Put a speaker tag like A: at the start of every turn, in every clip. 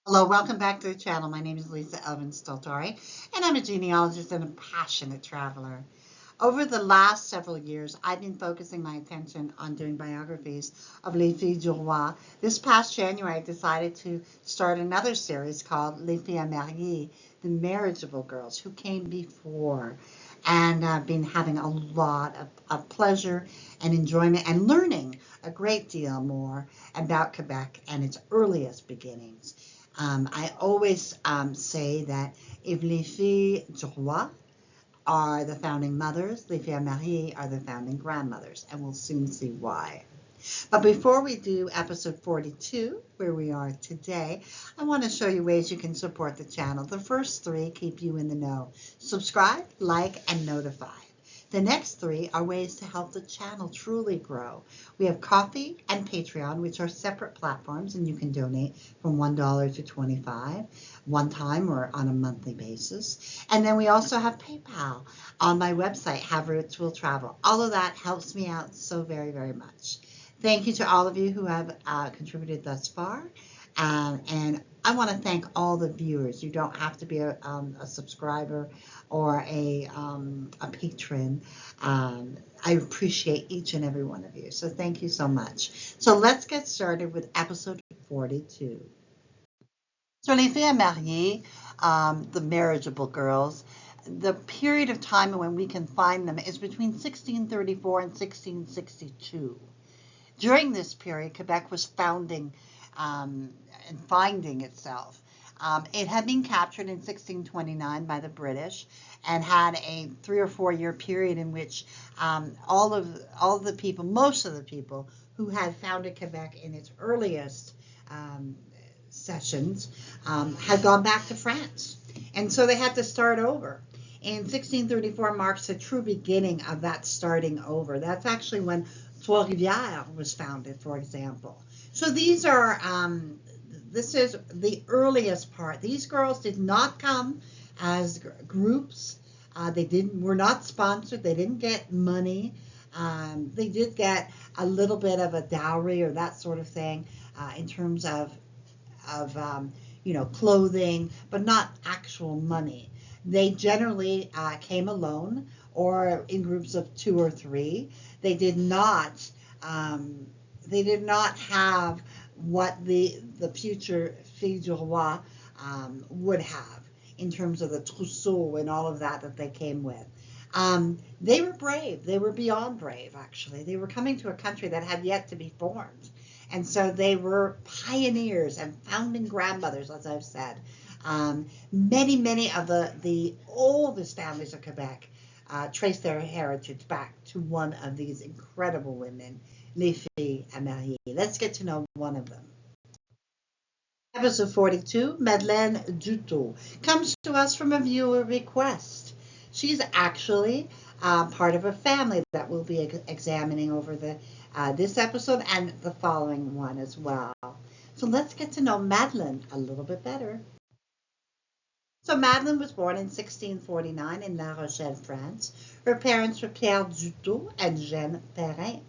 A: Hello, welcome back to the channel. My name is Lisa Elvin Steltari, and I'm a genealogist and a passionate traveler. Over the last several years, I've been focusing my attention on doing biographies of Les Filles du Roi. This past January, I decided to start another series called Les Filles à Marier, the marriageable girls who came before. And I've been having a lot of pleasure and enjoyment and learning a great deal more about Quebec and its earliest beginnings. I always say that if les filles du roi are the founding mothers, les filles mariées are the founding grandmothers, and we'll soon see why. But before we do episode 42, where we are today, I want to show you ways you can support the channel. The first three keep you in the know. Subscribe, like, and notify. The next three are ways to help the channel truly grow. We have Ko-fi and Patreon, which are separate platforms, and you can donate from $1 to $25 one time or on a monthly basis. And then we also have PayPal on my website, Have Roots Will Travel. All of that helps me out so very, very much. Thank you to all of you who have contributed thus far. And I want to thank all the viewers. You don't have to be a subscriber or a patron. I appreciate each and every one of you. So thank you so much. So let's get started with episode 42. So les filles mariées, the marriageable girls, the period of time when we can find them is between 1634 and 1662. During this period, Quebec was founding and finding itself. It had been captured in 1629 by the British and had a 3 or 4 year period in which all of the people, most of the people who had founded Quebec in its earliest sessions had gone back to France. And so they had to start over. And 1634 marks the true beginning of that starting over. That's actually when Trois-Rivières was founded, for example. So these are, this is the earliest part. These girls did not come as groups. Were not sponsored. They didn't get money. They did get a little bit of a dowry or that sort of thing in terms of clothing, but not actual money. They generally came alone or in groups of 2 or 3. They did not have what the future filles du roi would have in terms of the trousseau and all of that they came with. They were brave. They were beyond brave, actually. They were coming to a country that had yet to be formed. And so they were pioneers and founding grandmothers, as I've said. Many of the oldest families of Quebec trace their heritage back to one of these incredible women, les filles à marier. Let's get to know one of them. Episode 42, Madeleine Duteau, comes to us from a viewer request. She's actually part of a family that we'll be examining over this episode and the following one as well. So let's get to know Madeleine a little bit better. So Madeleine was born in 1649 in La Rochelle, France. Her parents were Pierre Duteau and Jeanne Perrin.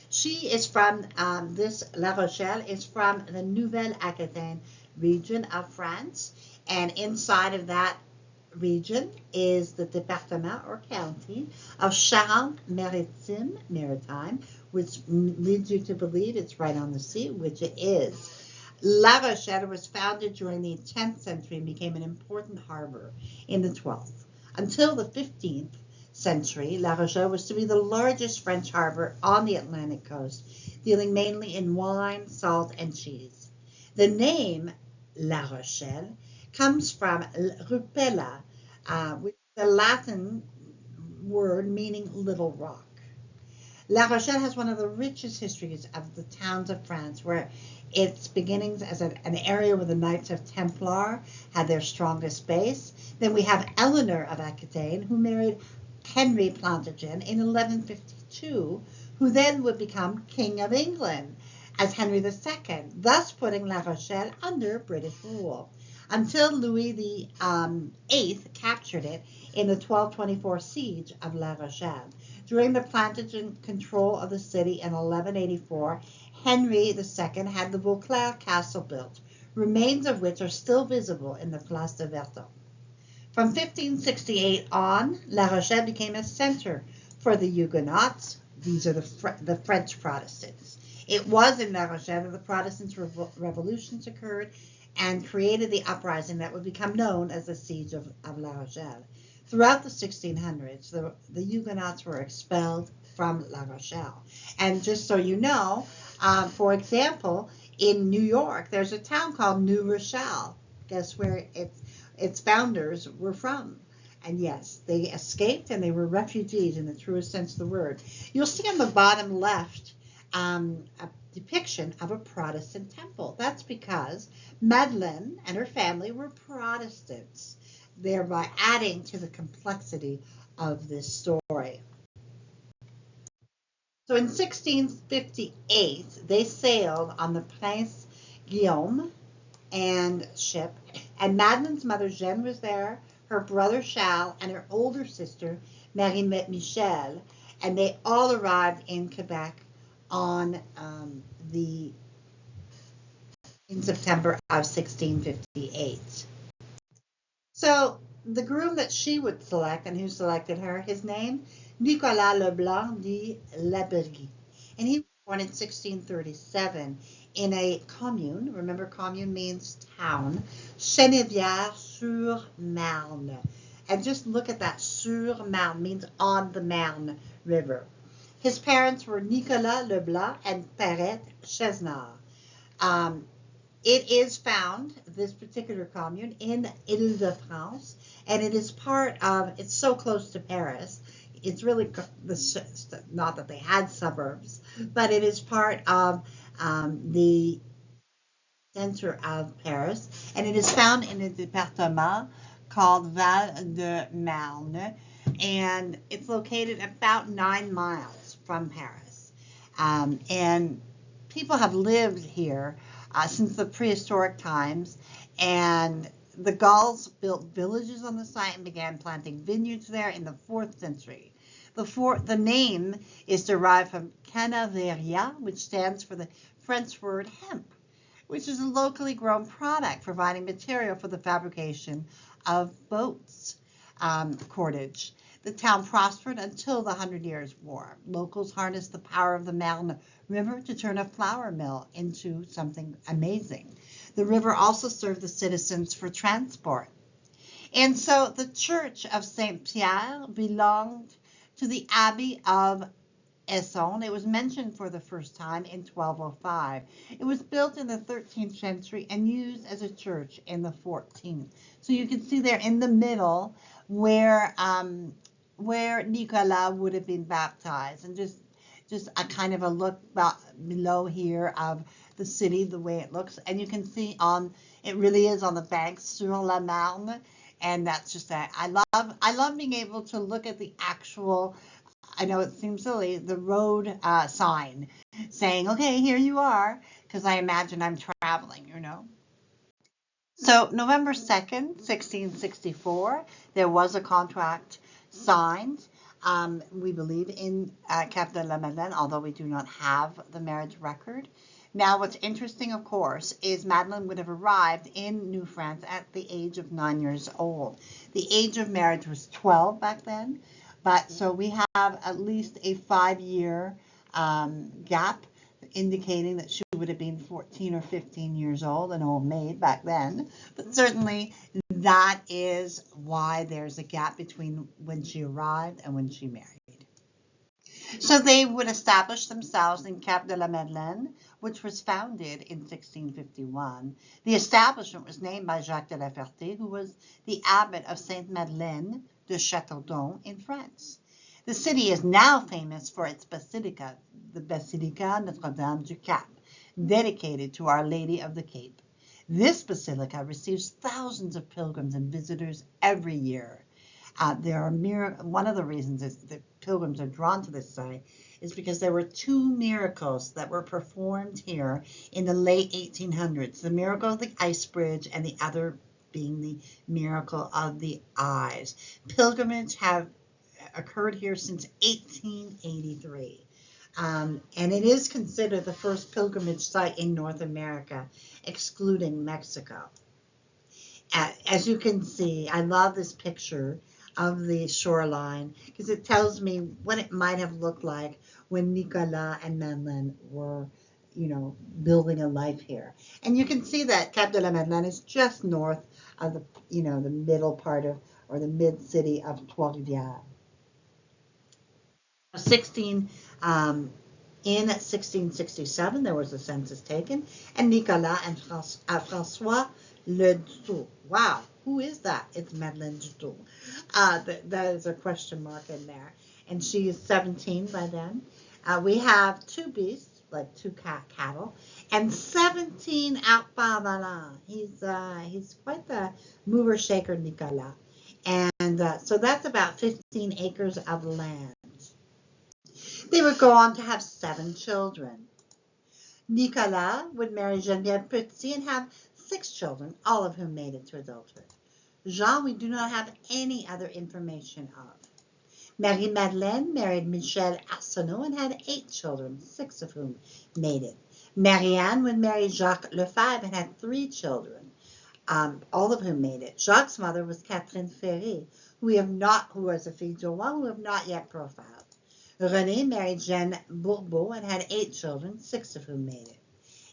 A: She is from, La Rochelle is from the Nouvelle-Aquitaine region of France. And inside of that region is the département or county of Charente-Maritime, which leads you to believe it's right on the sea, which it is. La Rochelle was founded during the 10th century and became an important harbor in the 12th. Until the 15th century, La Rochelle was to be the largest French harbor on the Atlantic coast, dealing mainly in wine, salt, and cheese. The name La Rochelle comes from rupella, which is a Latin word meaning little rock. La Rochelle has one of the richest histories of the towns of France, where its beginnings as an area where the Knights of Templar had their strongest base. Then we have Eleanor of Aquitaine, who married Henry Plantagen in 1152, who then would become King of England as Henry II, thus putting La Rochelle under British rule, until Louis VIII captured it in the 1224 siege of La Rochelle. During the Plantagen control of the city in 1184, Henry II had the Vauclair Castle built, remains of which are still visible in the Place de Verdun. From 1568 on, La Rochelle became a center for the Huguenots. These are the French Protestants. It was in La Rochelle that the Protestant revolutions occurred and created the uprising that would become known as the Siege of La Rochelle. Throughout the 1600s, the Huguenots were expelled from La Rochelle. And just so you know, for example, in New York, there's a town called New Rochelle. Guess where its founders were from? And yes, they escaped and they were refugees in the truest sense of the word. You'll see on the bottom left a depiction of a Protestant temple. That's because Madeleine and her family were Protestants, thereby adding to the complexity of this story. So in 1658, they sailed on the Prince Guillaume and ship, and Madeleine's mother Jeanne was there, her brother Charles, and her older sister Marie Michel, and they all arrived in Quebec on in September of 1658. So the groom that she would select, and who selected her, his name, Nicolas Leblanc de Labergy. And he was born in 1637 in a commune. Remember, commune means town. Chenevière-sur-Marne. And just look at that. Sur-Marne means on the Marne River. His parents were Nicolas Leblanc and Perrette Chesnard. It is found, this particular commune, in Ile-de-France, and it is part of, it's so close to Paris, it's really, not that they had suburbs, but it is part of the center of Paris, and it is found in a département called Val-de-Marne, and it's located about 9 miles from Paris. And people have lived here since the prehistoric times, and the Gauls built villages on the site and began planting vineyards there in the 4th century. The name is derived from canaveria, which stands for the French word hemp, which is a locally grown product providing material for the fabrication of boats, cordage. The town prospered until the 100 Years' War. Locals harnessed the power of the Marne River to turn a flour mill into something amazing. The river also served the citizens for transport. And so the Church of Saint Pierre belonged to the Abbey of Essonne. It was mentioned for the first time in 1205. It was built in the 13th century and used as a church in the 14th. So you can see there in the middle where Nicolas would have been baptized, and just a kind of a look below here of the city, the way it looks, and you can see it really is on the banks sur la Marne, and that's just that. I love being able to look at the actual, I know it seems silly, the road sign saying, okay, here you are, because I imagine I'm traveling, So November 2nd, 1664, there was a contract signed, we believe, in Cap de la Madeleine, although we do not have the marriage record. Now, what's interesting, of course, is Madeleine would have arrived in New France at the age of 9 years old. The age of marriage was 12 back then, but so we have at least a 5-year gap indicating that she would have been 14 or 15 years old, an old maid back then. But certainly that is why there's a gap between when she arrived and when she married. So they would establish themselves in Cap de la Madeleine, which was founded in 1651. The establishment was named by Jacques de la Ferté, who was the abbot of Sainte Madeleine de Châteaudun in France. The city is now famous for its basilica, the Basilica Notre-Dame du Cap, dedicated to Our Lady of the Cape. This basilica receives thousands of pilgrims and visitors every year. One of the reasons is that pilgrims are drawn to this site is because there were 2 miracles that were performed here in the late 1800s. The miracle of the ice bridge and the other being the miracle of the eyes. Pilgrimage have occurred here since 1883. And it is considered the first pilgrimage site in North America, excluding Mexico. As you can see, I love this picture of the shoreline because it tells me what it might have looked like when Nicolas and Madeleine were, building a life here. And you can see that Cap de la Madeleine is just north of the middle part of, or the mid city of Trois-Rivières. 16, um, in 1667, there was a census taken, and Nicolas and François Le Duteau. Wow, who is that? It's Madeleine Duteau. That is a question mark in there. And she is 17 by then. We have two beasts, like two cattle, and 17 Alpha. He's quite the mover shaker, Nicolas. And so that's about 15 acres of land. They would go on to have 7 children. Nicolas would marry Geneviève Petit and have 6 children, all of whom made it to adulthood. Jean, we do not have any other information of. Marie-Madeleine married Michel Arsenault and had 8 children, 6 of whom made it. Marianne would marry Jacques Lefebvre and had 3 children, all of whom made it. Jacques' mother was Catherine Ferry, who was a fille du roi, who we have not yet profiled. René married Jeanne Bourbeau and had 8 children, 6 of whom made it.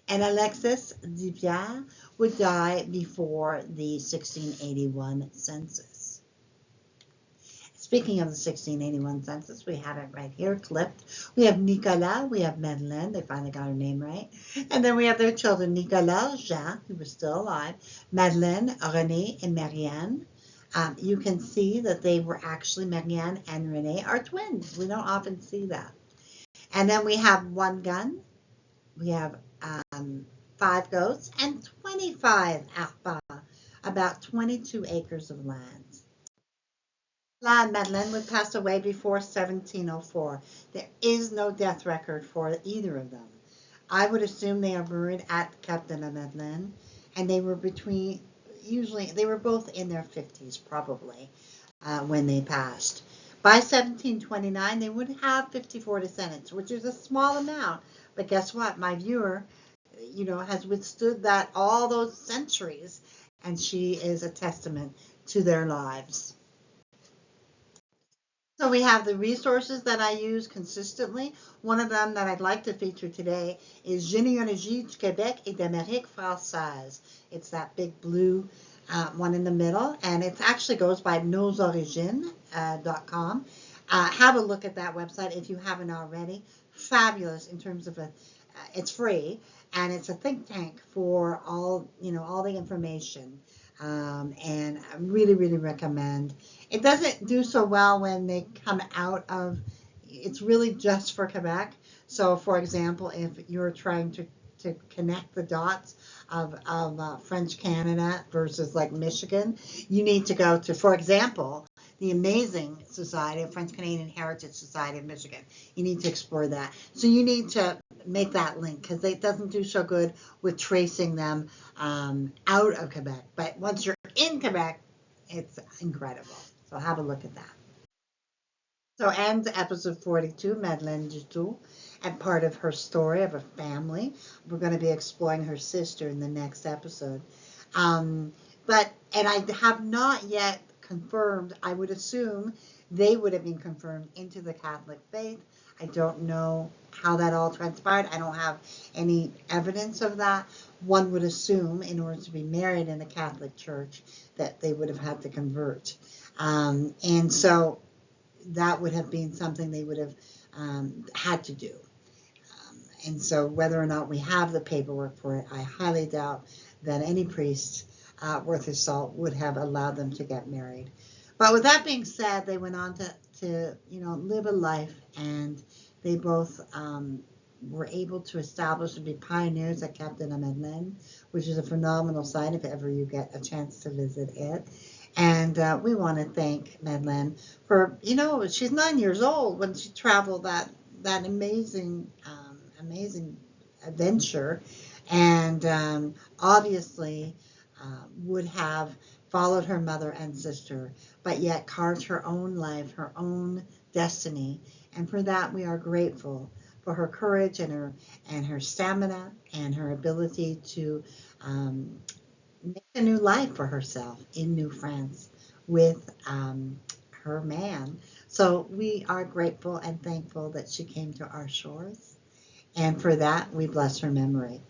A: And Alexis Dupierre would die before the 1681 census. Speaking of the 1681 census, we have it right here clipped. We have Nicolas, we have Madeleine, they finally got her name right. And then we have their children, Nicolas, Jean, who was still alive, Madeleine, René, and Marianne. You can see that they were actually, Marianne and René are twins. We don't often see that. And then we have 1 gun, we have 5 goats, and 25 arpents, about 22 acres of land. Madeleine would pass away before 1704. There is no death record for either of them. I would assume they are buried at Cap de la Madeleine, and they were they were both in their 50s probably when they passed. By 1729, they would have 54 descendants, which is a small amount. But guess what? My viewer, has withstood that all those centuries, and she is a testament to their lives. So we have the resources that I use consistently. One of them that I'd like to feature today is Généalogie du Québec et d'Amérique française. It's that big blue one in the middle, and it actually goes by nosorigines.com. Have a look at that website if you haven't already. Fabulous in terms of it's free, and it's a think tank for all the information. And I really, really recommend. It doesn't do so well when they come out of, it's really just for Quebec. So for example, if you're trying to connect the dots of French Canada versus like Michigan, you need to go to, for example, the amazing Society of French Canadian Heritage Society of Michigan. You need to explore that. So you need to make that link because it doesn't do so good with tracing them out of Quebec. But once you're in Quebec, it's incredible. So have a look at that. So ends episode 42, Madeleine Duteau, and part of her story of a family. We're going to be exploring her sister in the next episode. And I have not yet confirmed, I would assume they would have been confirmed into the Catholic faith. I don't know how that all transpired. I don't have any evidence of that. One would assume in order to be married in the Catholic Church that they would have had to convert. And so that would have been something they would have had to do. And so whether or not we have the paperwork for it, I highly doubt that any priest worth his salt would have allowed them to get married. But with that being said, they went on to live a life, and they both were able to establish and be pioneers at Cap de la Madeleine, which is a phenomenal site if ever you get a chance to visit it. And we want to thank Madeleine for, she's 9 years old when she traveled that amazing adventure, and obviously would have followed her mother and sister, but yet carved her own life, her own destiny. And for that, we are grateful for her courage and her stamina and her ability to um, make a new life for herself in New France with her man. So we are grateful and thankful that she came to our shores. And for that, we bless her memory.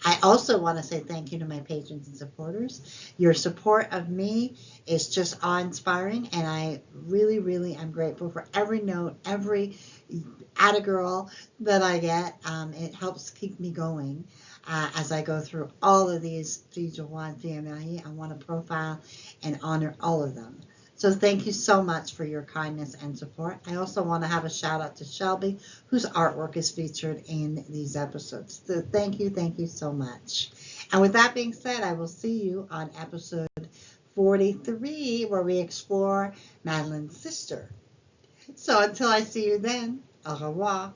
A: I also want to say thank you to my patrons and supporters. Your support of me is just awe-inspiring, and I really, really am grateful for every note, every atta girl that I get. It helps keep me going as I go through all of these filles du roi and I want to profile and honor all of them. So thank you so much for your kindness and support. I also want to have a shout out to Shelby, whose artwork is featured in these episodes. So thank you so much. And with that being said, I will see you on episode 43, where we explore Madeleine's sister. So until I see you then, au revoir.